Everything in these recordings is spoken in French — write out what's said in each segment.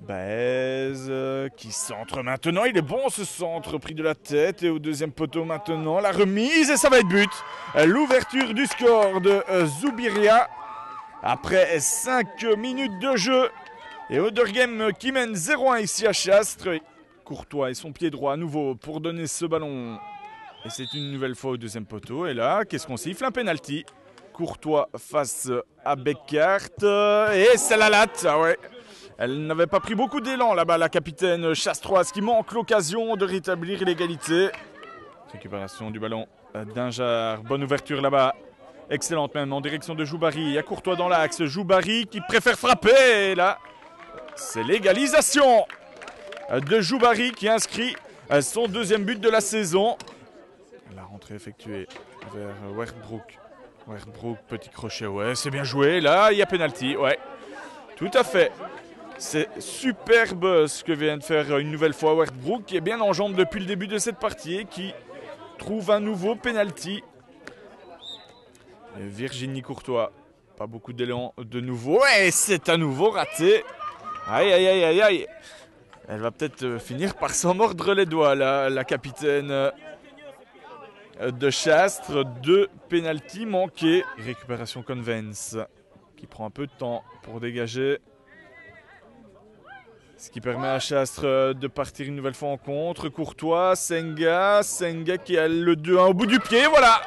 Baez qui centre maintenant. Il est bon ce centre pris de la tête. Et au deuxième poteau maintenant. La remise et ça va être but. L'ouverture du score de Zoubiria. Après 5 minutes de jeu. Et Oderghem qui mène 0-1 ici à Chastres. Courtois et son pied droit à nouveau pour donner ce ballon. Et c'est une nouvelle fois au deuxième poteau. Et là, qu'est-ce qu'on siffle? Un penalty. Courtois face à Beckhardt. Et c'est la latte. Ah ouais. Elle n'avait pas pris beaucoup d'élan là-bas, la capitaine chastroise qui manque l'occasion de rétablir l'égalité. Récupération du ballon d'Injar. Bonne ouverture là-bas. Excellente même en direction de Joubari. Il y a Courtois dans l'axe. Joubari qui préfère frapper. Et là, c'est l'égalisation de Joubari qui inscrit son deuxième but de la saison. La rentrée effectuée vers Wertbroek. Wertbroek, petit crochet. Ouais, c'est bien joué. Là, il y a penalty. Ouais, tout à fait. C'est superbe ce que vient de faire une nouvelle fois Wertbroek qui est bien en jambes depuis le début de cette partie et qui trouve un nouveau penalty. Virginie Courtois, pas beaucoup d'élan de nouveau et c'est à nouveau raté. Aïe aïe aïe aïe aïe. Elle va peut-être finir par s'en mordre les doigts la capitaine de Chastres. 2 penaltys manqués. Récupération Convence qui prend un peu de temps pour dégager. Ce qui permet à Chastres de partir une nouvelle fois en contre. Courtois, Senga qui a le 2-1 au bout du pied, voilà.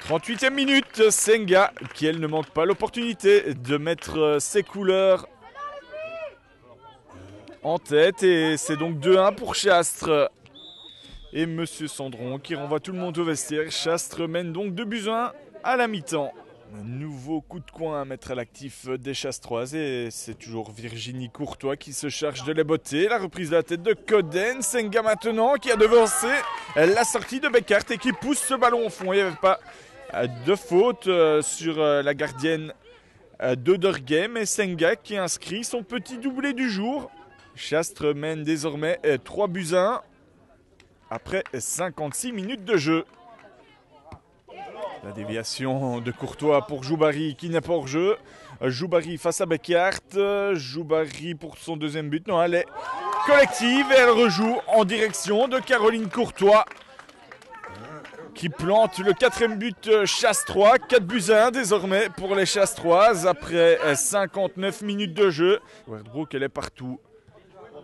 38e minute, Senga qui elle ne manque pas l'opportunité de mettre ses couleurs en tête. Et c'est donc 2-1 pour Chastres. Et Monsieur Sandron qui renvoie tout le monde au vestiaire. Chastres mène donc 2-1 à la mi-temps. Un nouveau coup de coin à mettre à l'actif des Chastroises et c'est toujours Virginie Courtois qui se charge de les botter. La reprise de la tête de Coden, Senga maintenant qui a devancé la sortie de Beckhardt et qui pousse ce ballon au fond. Il n'y avait pas de faute sur la gardienne d'Oderghem et Senga qui inscrit son petit doublé du jour. Chastres mène désormais 3-1 après 56 minutes de jeu. La déviation de Courtois pour Joubari qui n'est pas hors jeu. Joubari face à Beckhardt. Joubari pour son deuxième but. Non, elle est collective et elle rejoue en direction de Caroline Courtois qui plante le 4e but chastrois. 4-1 désormais pour les Chastroises après 59 minutes de jeu. Wertbroek, elle est partout.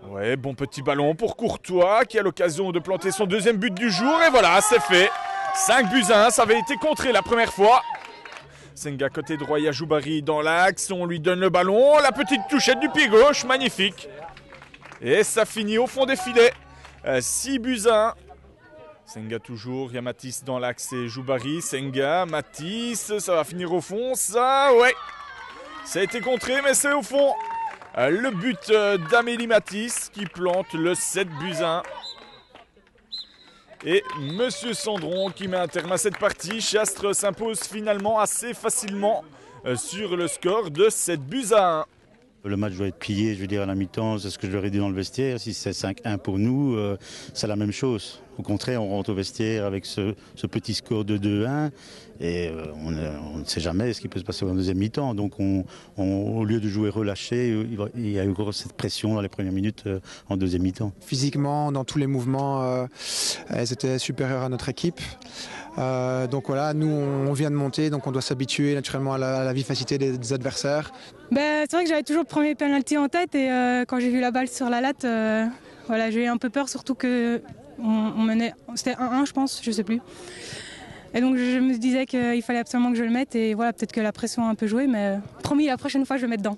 Ouais, bon petit ballon pour Courtois qui a l'occasion de planter son deuxième but du jour. Et voilà, c'est fait. 5-1, ça avait été contré la première fois. Senga côté droit, il y a Joubari dans l'axe. On lui donne le ballon. La petite touchette du pied gauche, magnifique. Et ça finit au fond des filets. 6-1. Senga toujours, il y a Matisse dans l'axe et Joubari. Senga, Matisse, ça va finir au fond. Ça, ouais. Ça a été contré, mais c'est au fond. Le but d'Amélie Matisse qui plante le 7-1. Et Monsieur Sandron qui met un terme à cette partie. Chastres s'impose finalement assez facilement sur le score de 7-1. Le match doit être plié, je veux dire, à la mi-temps, c'est ce que je leur ai dit dans le vestiaire. Si c'est 5-1 pour nous, c'est la même chose. Au contraire, on rentre au vestiaire avec ce petit score de 2-1 et on ne sait jamais ce qui peut se passer en deuxième mi-temps. Donc au lieu de jouer relâché, il y a eu cette pression dans les premières minutes en deuxième mi-temps. Physiquement, dans tous les mouvements, elles étaient supérieures à notre équipe. Donc voilà, nous on vient de monter, donc on doit s'habituer naturellement à la vivacité des adversaires. C'est vrai que j'avais toujours le premier penalty en tête et quand j'ai vu la balle sur la latte, voilà, j'ai eu un peu peur, surtout que on menait, c'était 1-1 je pense, je sais plus. Et donc je me disais qu'il fallait absolument que je le mette et voilà, peut-être que la pression a un peu joué, mais promis la prochaine fois je vais le mettre dedans.